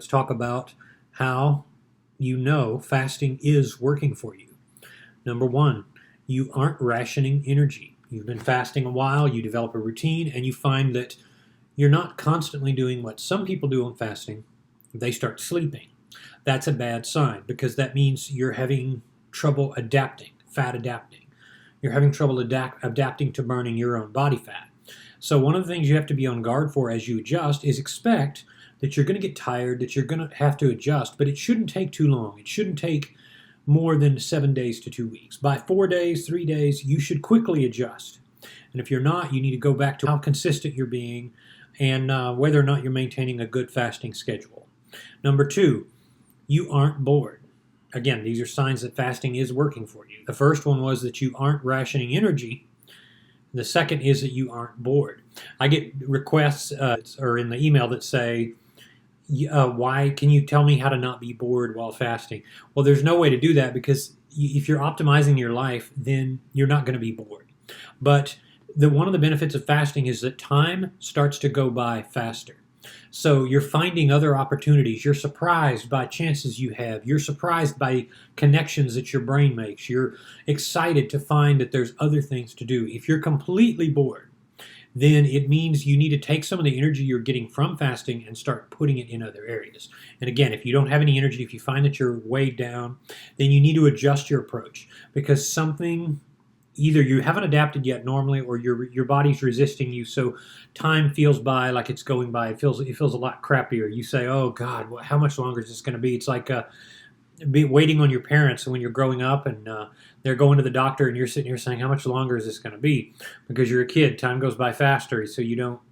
let's talk about how you know fasting is working for you. Number one, you aren't rationing energy. You've been fasting a while, you develop a routine, and you find that you're not constantly doing what some people do on fasting. They start sleeping. That's a bad sign because that means you're having trouble adapting, fat adapting. You're having trouble adapting to burning your own body fat. So one of the things you have to be on guard for as you adjust is expect that you're going to get tired, that you're going to have to adjust, but it shouldn't take too long. It shouldn't take more than 7 days to 2 weeks. By 4 days, 3 days, you should quickly adjust. And if you're not, you need to go back to how consistent you're being and whether or not you're maintaining a good fasting schedule. Number two, you aren't bored. Again, these are signs that fasting is working for you. The first one was that you aren't rationing energy. The second is that you aren't bored. I get requests or in the email that say, why can you tell me how to not be bored while fasting? Well, there's no way to do that because if you're optimizing your life, then you're not going to be bored. But one of the benefits of fasting is that time starts to go by faster. So you're finding other opportunities. You're surprised by chances you have. You're surprised by connections that your brain makes. You're excited to find that there's other things to do. If you're completely bored, then it means you need to take some of the energy you're getting from fasting and start putting it in other areas. And again, if you don't have any energy, if you find that you're weighed down, then you need to adjust your approach because either you haven't adapted yet normally or your body's resisting you, so time feels by like it's going by. It feels a lot crappier. You say, oh God, how much longer is this going to be? It's like waiting on your parents when you're growing up and they're going to the doctor and you're sitting here saying, how much longer is this going to be? Because you're a kid, time goes by faster, so you don't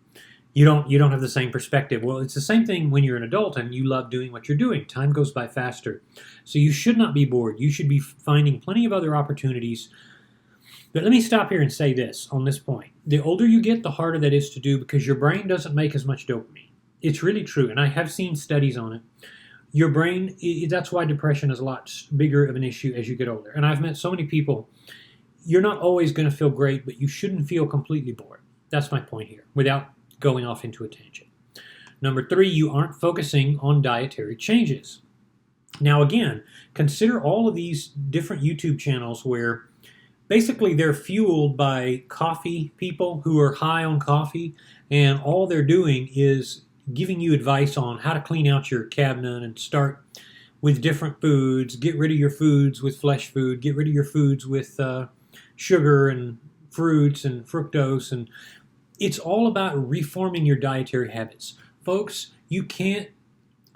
have the same perspective. Well, it's the same thing when you're an adult and you love doing what you're doing. Time goes by faster. So you should not be bored. You should be finding plenty of other opportunities. But let me stop here and say this on this point. The older you get, the harder that is to do because your brain doesn't make as much dopamine. It's really true, and I have seen studies on it. Your brain, that's why depression is a lot bigger of an issue as you get older. And I've met so many people, you're not always going to feel great, but you shouldn't feel completely bored. That's my point here, without going off into a tangent. Number three, you aren't focusing on dietary changes. Now again, consider all of these different YouTube channels where basically they're fueled by coffee people who are high on coffee, and all they're doing is giving you advice on how to clean out your cabinet and start with different foods, get rid of your foods with flesh food, get rid of your foods with sugar and fruits and fructose, and it's all about reforming your dietary habits. Folks, you can't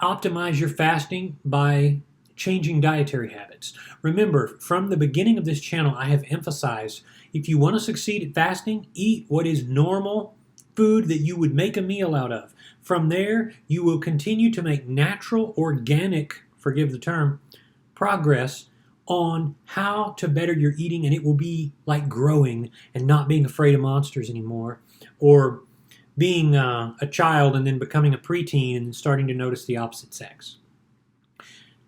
optimize your fasting by changing dietary habits. Remember, from the beginning of this channel, I have emphasized, if you want to succeed at fasting, eat what is normal food that you would make a meal out of. From there, you will continue to make natural, organic, forgive the term, progress on how to better your eating, and it will be like growing and not being afraid of monsters anymore, or being a child and then becoming a preteen and starting to notice the opposite sex.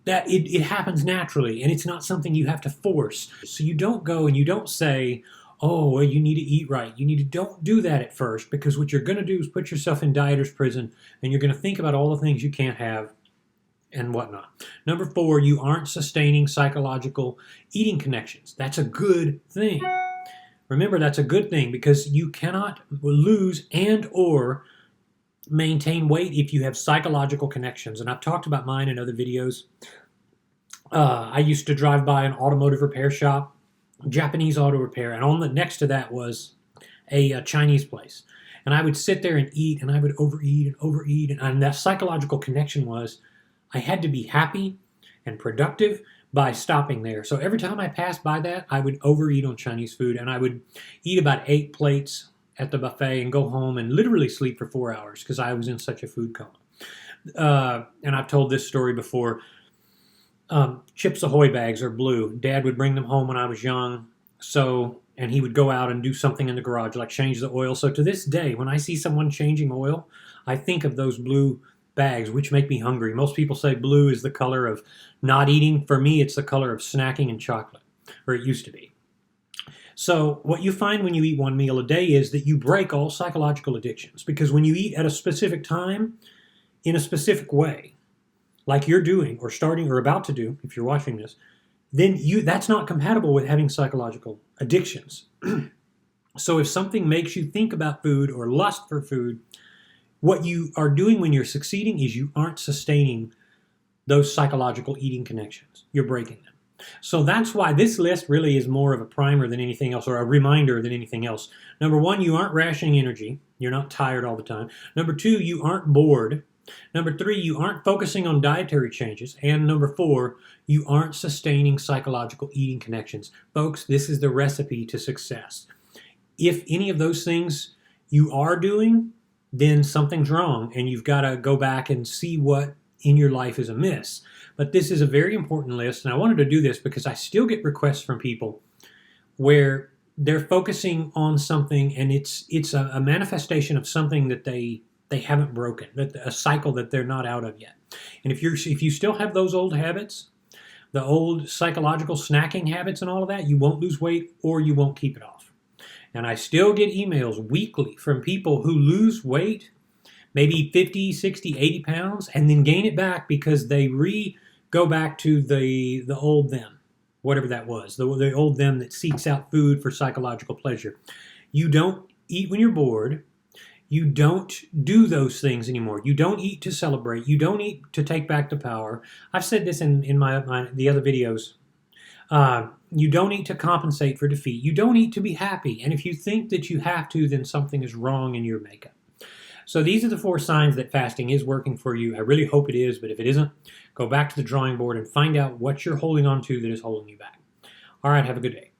That it happens naturally, and it's not something you have to force. So you don't go and you don't say, oh, well, you need to eat right. Don't do that at first, because what you're going to do is put yourself in dieter's prison, and you're going to think about all the things you can't have and whatnot. Number four, you aren't sustaining psychological eating connections. That's a good thing. Remember, that's a good thing because you cannot lose and or maintain weight if you have psychological connections. And I've talked about mine in other videos. I used to drive by an automotive repair shop, Japanese auto repair, and on the next to that was a Chinese place. And I would sit there and eat, and I would overeat and overeat. And that psychological connection was I had to be happy and productive by stopping there. So every time I passed by that, I would overeat on Chinese food, and I would eat about 8 plates at the buffet and go home and literally sleep for 4 hours because I was in such a food coma. And I've told this story before. Chips Ahoy bags are blue. Dad would bring them home when I was young, and he would go out and do something in the garage, like change the oil. So to this day, when I see someone changing oil, I think of those blue bags, which make me hungry. Most people say blue is the color of not eating. For me, it's the color of snacking and chocolate, or it used to be. So what you find when you eat one meal a day is that you break all psychological addictions, because when you eat at a specific time, in a specific way, like you're doing or starting or about to do, if you're watching this, then that's not compatible with having psychological addictions. So if something makes you think about food or lust for food, what you are doing when you're succeeding is you aren't sustaining those psychological eating connections. You're breaking them. So that's why this list really is more of a primer than anything else, or a reminder than anything else. Number one, you aren't rationing energy. You're not tired all the time. Number two, you aren't bored. Number three, you aren't focusing on dietary changes. And number four, you aren't sustaining psychological eating connections. Folks, this is the recipe to success. If any of those things you are doing, then something's wrong, and you've got to go back and see what in your life is amiss. But this is a very important list, and I wanted to do this because I still get requests from people where they're focusing on something, and it's a manifestation of something that they haven't broken, that a cycle that they're not out of yet. And if you still have those old habits, the old psychological snacking habits and all of that, you won't lose weight or you won't keep it off. And I still get emails weekly from people who lose weight, maybe 50, 60, 80 pounds, and then gain it back because they go back to the old them, whatever that was, the old them that seeks out food for psychological pleasure. You don't eat when you're bored. You don't do those things anymore. You don't eat to celebrate. You don't eat to take back the power. I've said this in the other videos. You don't eat to compensate for defeat. You don't eat to be happy. And if you think that you have to, then something is wrong in your makeup. So these are the 4 signs that fasting is working for you. I really hope it is, but if it isn't, go back to the drawing board and find out what you're holding on to that is holding you back. All right, have a good day.